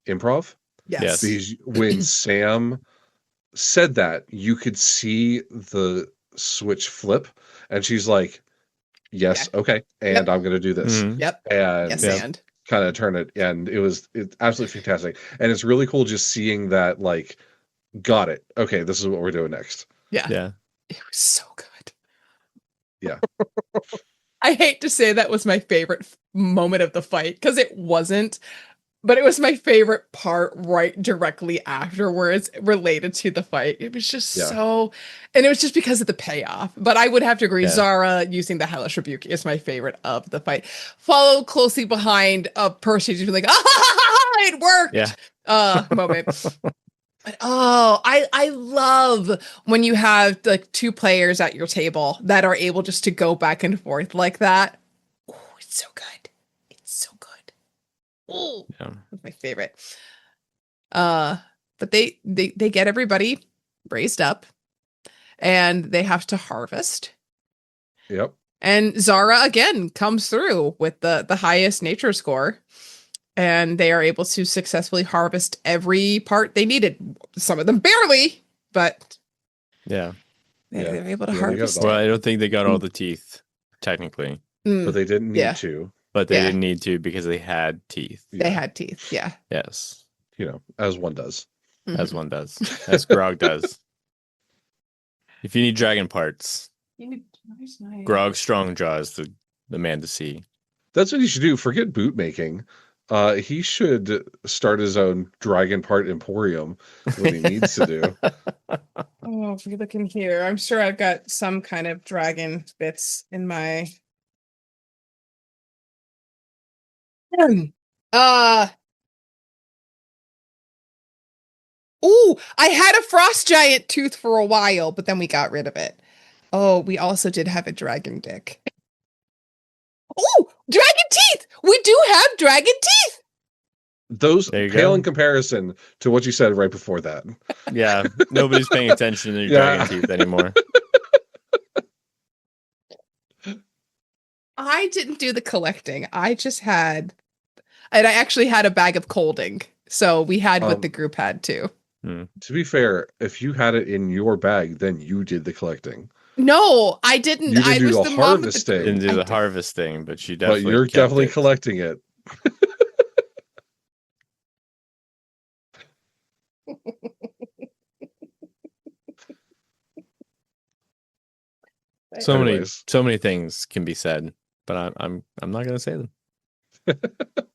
improv.
Yes.
Because when Sam said that, you could see the switch flip, and she's like, yes, okay, and I'm gonna do this.
And
yes,
and
kind of turn it, and it's absolutely fantastic. And it's really cool just seeing that, like, got it, okay, this is what we're doing next.
Yeah. It was so good.
Yeah.
I hate to say that was my favorite moment of the fight because it wasn't, but it was my favorite part right directly afterwards related to the fight. It was just so, and it was just because of the payoff. But I would have to agree,
Yeah.
Zhara using the Hellish Rebuke is my favorite of the fight. Followed closely behind Percy just being like, it worked. Moment. But, I love when you have like two players at your table that are able just to go back and forth like that. Oh, it's so good. It's so good. Oh, that's my favorite. But they get everybody raised up and they have to harvest.
Yep.
And Zhara again comes through with the highest nature score. And they are able to successfully harvest every part they needed. Some of them barely, but they're able to harvest.
Well, I don't think they got all the teeth, technically.
But they didn't need to.
But they didn't need to because they had teeth.
They had teeth, yeah.
Yes.
You know, as one does.
As one does. As Grog does. If you need dragon parts, Grog Strongjaw is the man to see.
That's what he should do. Forget boot making. He should start his own dragon part emporium. What he needs to do.
Oh, if you look in here, I'm sure I've got some kind of dragon bits in my. Oh, I had a frost giant tooth for a while, but then we got rid of it. Oh, we also did have a dragon dick. Oh, dragon teeth! We do have dragon teeth!
Those pale in comparison to what you said right before that.
Yeah, nobody's paying attention to your dragon teeth anymore.
I didn't do the collecting. I just had, and I actually had a bag of colding. So we had what the group had too.
To be fair, if you had it in your bag, then you did the collecting.
No, I didn't.
You didn't
I
do
was
the
the
harvesting.
Didn't do the harvesting, but you definitely.
But you're definitely collecting it.
So many things can be said, but I'm not going to say them. I'm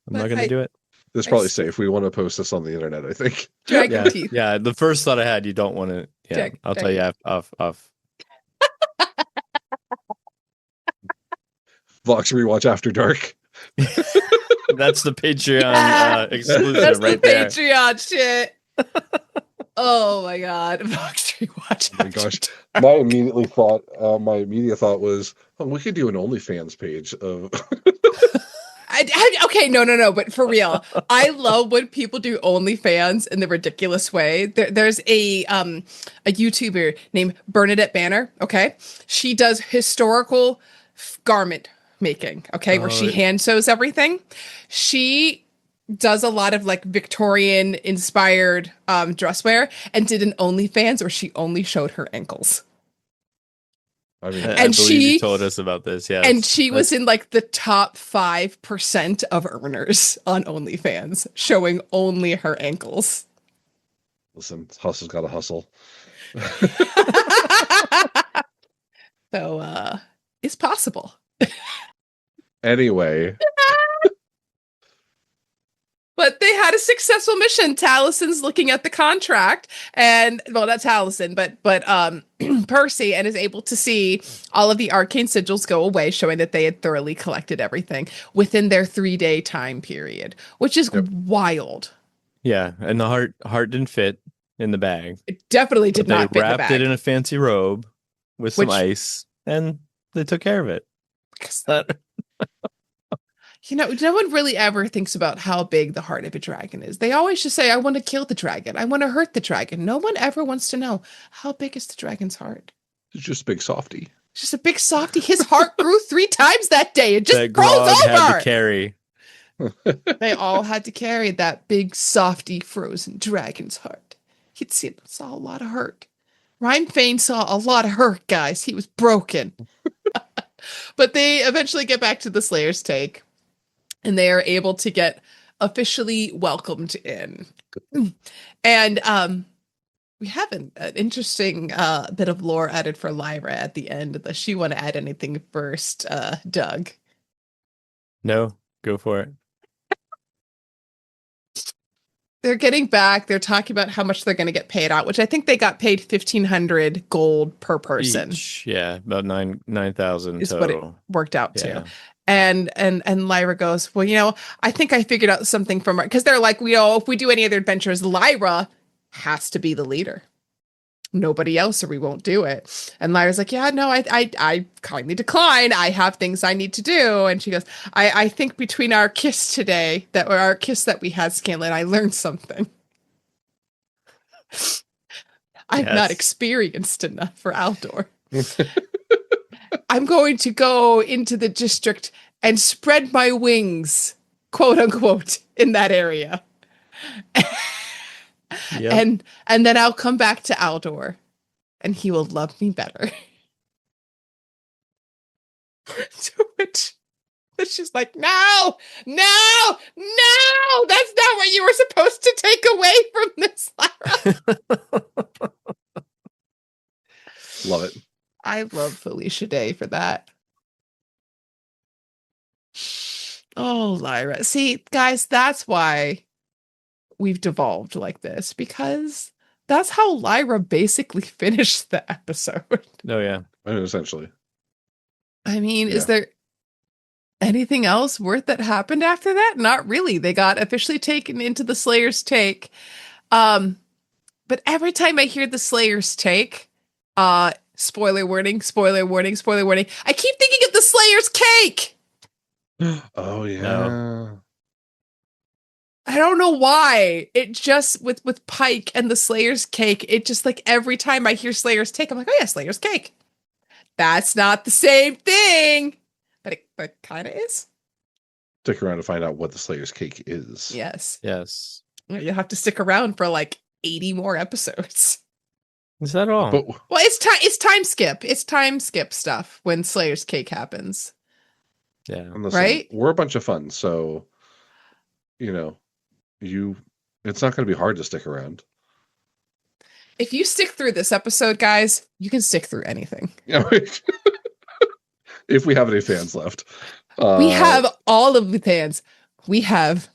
not going to do it.
It's probably safe. We want to post this on the internet, I think.
Dragon teeth.
Yeah, the first thought I had, you don't want to. Yeah, I'll tell you off.
Vox Rewatch After Dark.
That's the Patreon exclusive. That's right there.
That's the Patreon shit. Oh my god, Vox Rewatch.
Oh my gosh, my immediate thought was, we could do an OnlyFans page of.
Okay, no, but for real, I love when people do OnlyFans in the ridiculous way. There's a YouTuber named Bernadette Banner. Okay, she does historical garment making. Okay, where she hand sews everything. She does a lot of like Victorian inspired dress wear and did an OnlyFans where she only showed her ankles.
I mean,
I believe you told us about this, yeah.
And she was in like the top 5% of earners on OnlyFans, showing only her ankles.
Listen, hustle's got to hustle.
So, it's possible.
Anyway.
But they had a successful mission. Talison's looking at the contract, and well, not Talison, but Percy, and is able to see all of the arcane sigils go away, showing that they had thoroughly collected everything within their 3-day time period, which is wild.
Yeah, and the heart didn't fit in the bag.
It definitely did not fit in the bag.
They wrapped it in a fancy robe with some ice, and they took care of it.
You know, no one really ever thinks about how big the heart of a dragon is. They always just say, I want to kill the dragon. I want to hurt the dragon. No one ever wants to know, how big is the dragon's heart?
It's just a big softy.
It's just a big softy. His heart grew 3 times that day. It just
that
froze
Grog
over.
Had to carry.
They all had to carry that big, softy, frozen dragon's heart. Saw a lot of hurt. Rimefang saw a lot of hurt, guys. He was broken. But they eventually get back to the Slayer's Take. And they are able to get officially welcomed in. And we have an interesting bit of lore added for Lyra at the end. Does she want to add anything first, Doug?
No, go for it.
They're getting back. They're talking about how much they're going to get paid out, which I think they got paid 1,500 gold per person.
Each. Yeah, about 9,000
is
total.
what it worked out
Yeah.
to. And Lyra goes, well, I think I figured out something from because they're like, if we do any other adventures, Lyra has to be the leader. Nobody else, or we won't do it. And Lyra's like, yeah, no, I kindly decline. I have things I need to do. And she goes, I think between our kiss today, our kiss that we had, Scanlan, I learned something. I'm not experienced enough for Aldor. I'm going to go into the district and spread my wings, quote unquote, in that area.
Yep.
And then I'll come back to Aldor and he will love me better. To which she's like, no, that's not what you were supposed to take away from this, Lyra.
Love it.
I love Felicia Day for that. Oh, Lyra. See, guys, that's why we've devolved like this, because that's how Lyra basically finished the episode.
Oh, yeah.
Essentially.
I mean, is there anything else worth that happened after that? Not really. They got officially taken into the Slayer's take. But every time I hear the Slayer's take, spoiler warning, spoiler warning, spoiler warning, I keep thinking of the Slayer's cake.
Oh, yeah.
No.
I don't know why. It just with Pike and the Slayer's cake, it just like every time I hear Slayer's cake, I'm like, oh yeah, Slayer's cake. That's not the same thing, but it kind of is.
Stick around to find out what the Slayer's cake is.
Yes.
You'll
have to stick around for like 80 more episodes.
Is that all?
But,
well, it's time skip. It's time skip stuff when Slayer's cake happens.
Yeah.
Right?
We're a bunch of fun, so it's not going to be hard to stick around.
If you stick through this episode, guys, you can stick through anything.
If we have any fans left.
We have all of the fans. We have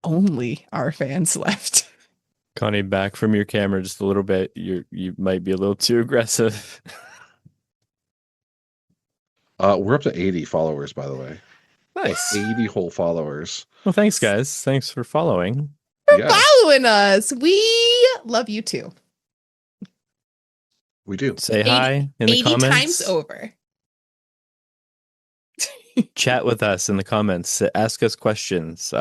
only our fans left.
Connie, back from your camera just a little bit. You might be a little too aggressive.
We're up to 80 followers, by the way.
Nice.
80 whole followers.
Well, thanks, guys. Thanks for following.
For following us. We love you too.
We do.
Say hi in the
80
comments.
80 times over.
Chat with us in the comments. Ask us questions.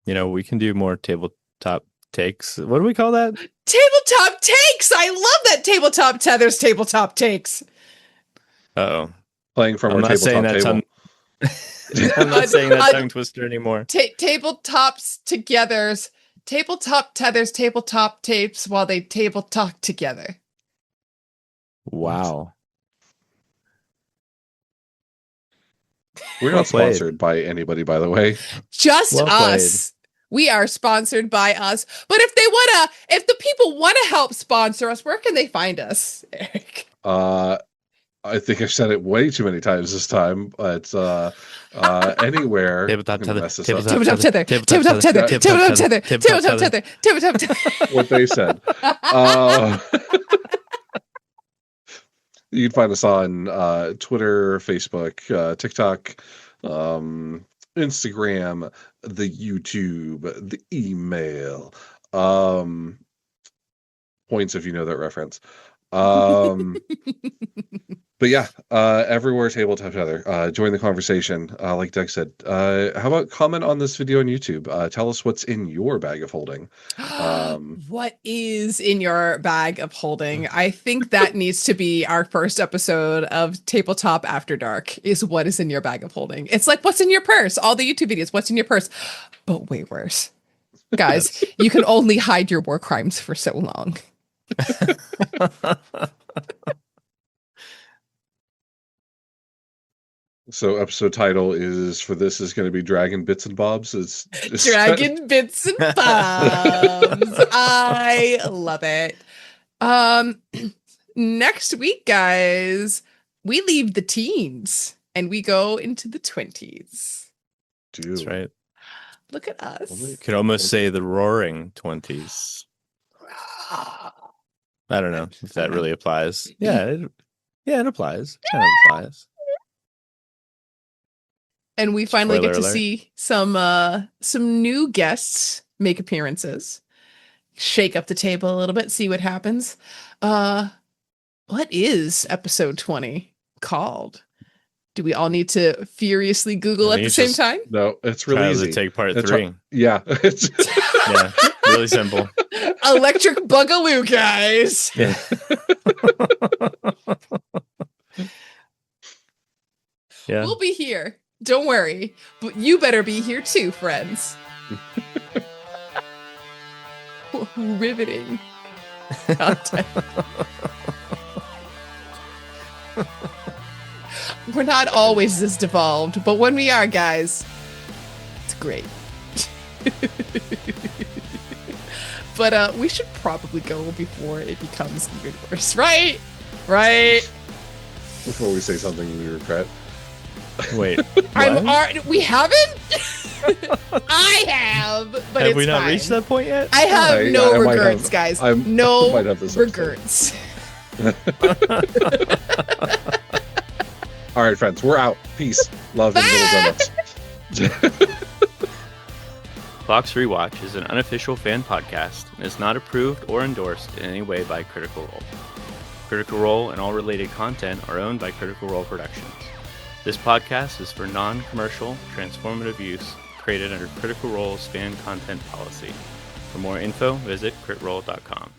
We can do more tabletop takes. What do we call that?
Tabletop takes. I love that. Tabletop tethers, tabletop takes.
Uh-oh.
Playing from our tabletop table.
I'm not saying that tongue twister anymore.
Tabletops togethers. Tabletop tethers, tabletop tapes while they table talk together.
Wow.
We're not sponsored by anybody, by the way.
Just us. We are sponsored by us. But if the people want to help sponsor us, where can they find us, Eric?
I think I've said it way too many times this time, but anywhere.
Tabletop tether.
What they said. You can find us on Twitter, Facebook, TikTok, Instagram, the YouTube, the email. Points if you know that reference. But yeah, everywhere tabletop tether. Join the conversation. Like Doug said, how about comment on this video on YouTube? Tell us what's in your bag of holding.
What is in your bag of holding? I think that needs to be our first episode of Tabletop After Dark, is what is in your bag of holding. It's like, what's in your purse? All the YouTube videos, what's in your purse? But way worse. Guys, you can only hide your war crimes for so long.
So episode title is going to be Dragon Bits and Bobs. It's
Dragon Bits and Bobs. I love it. Next week, guys, we leave the teens and we go into the 20s.
That's right.
Look at us.
You could almost say the roaring 20s. I don't know if that really applies. Yeah, it applies. It kind of applies.
And we finally
Spoiler
get to
alert.
see some new guests make appearances. Shake up the table a little bit, see what happens. What is episode 20 called? Do we all need to furiously Google
I
at
think
the
it's
same
just-
time?
No, it's really
Trials
easy.
to take part
It's
3.
Yeah. It's
Yeah, really simple.
Electric Boogaloo, guys.
Yeah. Yeah.
We'll be here. Don't worry. But you better be here too, friends. Riveting content. We're not always this devolved, but when we are, guys, it's great. But we should probably go before it becomes even worse, right? Right?
before we say something we regret.
Wait,
We haven't? I have, but
have
it's
we not
fine.
reached that point yet?
I have
I
no
might
regrets,
have-
guys.
I
No
might have this episode.
regrets.
All right, friends, we're out. Peace, love, and little donuts.
Vox Rewatch is an unofficial fan podcast and is not approved or endorsed in any way by Critical Role. Critical Role and all related content are owned by Critical Role Productions. This podcast is for non-commercial, transformative use, created under Critical Role's fan content policy. For more info, visit critroll.com.